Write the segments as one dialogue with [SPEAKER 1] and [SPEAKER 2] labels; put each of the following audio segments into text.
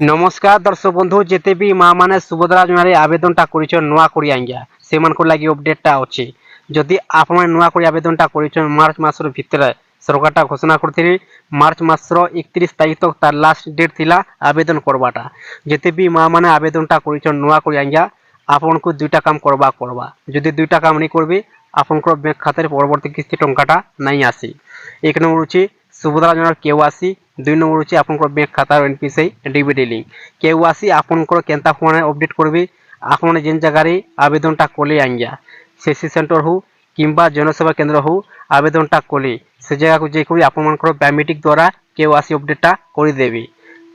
[SPEAKER 1] नमस्कार दर्शक बंधु जेते भी माँ माने सुभद्रा योजना आवेदनटा करिछन नुआ करी आंग्या सेमानक लागि अपडेटटा अछि जदि आपण नुआ करी आवेदनटा करिछन मार्च मासर भितरे सरकारटा घोषणा करथिरि मार्च मासर 31 तारिख तक तार लास्ट डेट थिला आवेदन करबाटा जेते भी माँ माने आवेदनटा करिछन नुआ करी आंग्या आपनको दुईटा काम करबा जदि दुईटा काम नहीं करबे आपनकर बैंक खातार परवर्ती किस्ती टंकाटा नहीं आसी एक नंबर होची सुभद्रा योजनार केवासी दुई नंबर होची आपनकर बैंक खातार एनपीसीआई डीबीडी लिंक केवासी आपनकर केनता फोन अपडेट करबे आपन जेन जगारे आवेदनटा कले आंग्या सीसी सेंटर हो किंबा जनसेवा केंद्र हो आवेदनटा कले से जगह को जे करी आपनकर बायोमेट्रिक द्वारा केवासी अपडेटटा करे देबे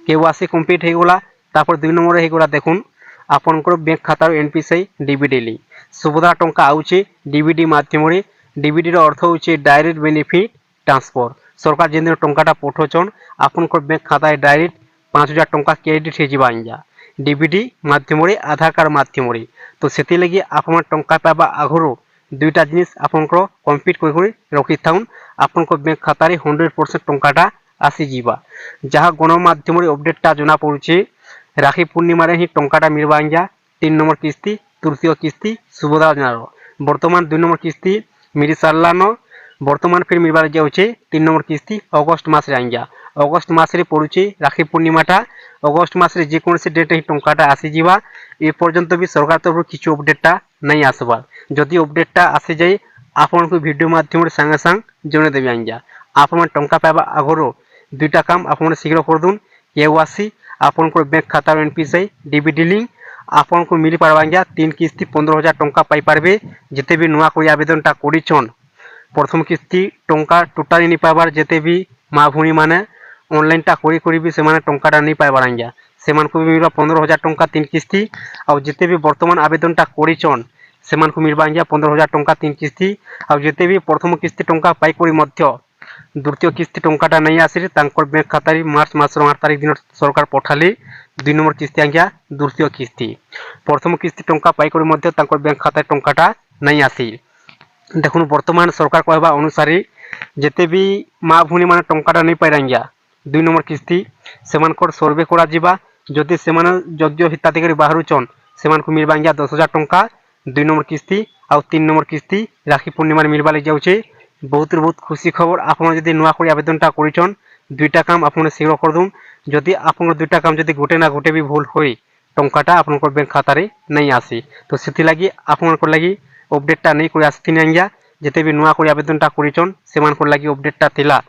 [SPEAKER 1] केवासी कमप्लीट हो गला तापर दुई नंबर हो गला देखुन आपनकर बैंक खातार एनपीसीआई डीबीडी लिंक सुभद्रा टंका आउचे डीबीडी माध्यम रे डीबीडी रो अर्थ होचे डायरेक्ट बेनिफिट ट्रांसफर सरकार जेन टंकाटा पठौछन आपनकर बैंक खाताय डायरेक्ट 5000 टंका क्रेडिट हो जावा आंजा डीबीडी माध्यम रे आधार कार्ड माध्यम रे तो सेति लगी आपन टंका पाबा आगरो दुईटा जिनिस आपनकर कमप्लीट कर रखि थाउन आपनकर बैंक खाता रे 100% टंकाटा आसी जीवा जहाँ गणमाध्यम रे अपडेटटा जना पड़ुचे राखी पूर्णिमा रे ही टंकाटा मिलबा आंजा 3 नंबर किस्ती तृतीय किस्ती सुभद्रा योजनार बर्तमान 2 नंबर किस्ती मिली सारलानो बर्तमान फिर मिलबार जाउचे 3 नंबर किस्ती अगस्त मास रे आंजा अगस्त मास रे पड़ुचे राखी पूर्णिमाटा अगस्त मास रे जे कोनसे डेट ही टंकाटा आसी जीवा ए पर्यंत भी सरकार तरफ किछु अपडेटटा नहीं आसबा जदि अपडेटटा आसी जाय आपन को वीडियो माध्यम रे संगे संग जणे देबे आंजा आपन टंका पाबा आगरो दुईटा काम आपन शीघ्र कर दुन केवासी आपन को बैंक खाता एनपीसीआई डीबीडी लिंक आपन को मिली पारबा आंजा 3 किस्ती 15000 टंका पाई पारबे जेते भी नुआ कोई आवेदनटा करिछन प्रथम किस्ती टंका टोटाली नहीं पाइबार जेते भी माँ भूणी माने ऑनलाइन टा करी करी भी सेमाने टंकाटा नहीं पाइबार आंजा सेमान को भी मिलबा 15000 टंका 3 किस्ती और जेते भी वर्तमान आवेदनटा करिछन सेमान को मिलबा आंजा 15000 टंका 3 किस्ती और जेते भी प्रथम किस्ती टंका पाई करी मध्य द्वितीय किस्ती टंकाटा नहीं आसी तांकर बैंक खाता रे मार्च मासर 8 तारिख दिन सरकार पठाले 2 नंबर किस्ती आंजा द्वितीय किस्ती प्रथम किस्ती टंका पाई करी मध्य तांकर बैंक खाता टंकाटा नहीं आसी देखुन वर्तमान सरकार कहवा अनुसार जेते भी माँ भूणी माने टंकाटा नहीं पाई आंजा 2 नंबर किस्ती सेमानकर सर्वे करा जिबा जदि सेमान योग्य हिताधिकारी बाहरुचन सेमान को मिलबा आंजा 10000 टंका 2 नंबर किस्ती और 3 नंबर किस्ती राखी पूर्णिमा मिलबा लग जाउचे बहुत खुशी खबर आपन जदि नुआ करी आवेदनटा करिछन दुईटा काम आपन शीघ्र कर दुन जदि आपन दुईटा काम जदि गोटे ना गोटे भी भूल होई टंकाटा आपनकर बैंक खाता रे नहीं आसी तो सेति लागि आपनकर लागि अपडेटटा नहीं करे आस्थिन आंजा जेते भी नुआ करी आवेदनटा करिछन सेमानकर लागि अपडेटटा थिला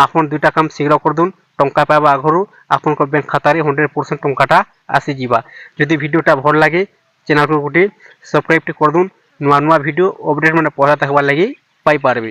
[SPEAKER 1] आपन दुईटा काम शीघ्र कर दुन टंका पाबा आगरो आपनकर बैंक खाता रे 100% टंकाटा आसी जीवा जदि वीडियोटा भल लागे चैनल को गोटे सब्सक्राइब कर दुन नुआ नुआ वीडियो अपडेट माने पढ़ा तकबा लागि पाई पारबे।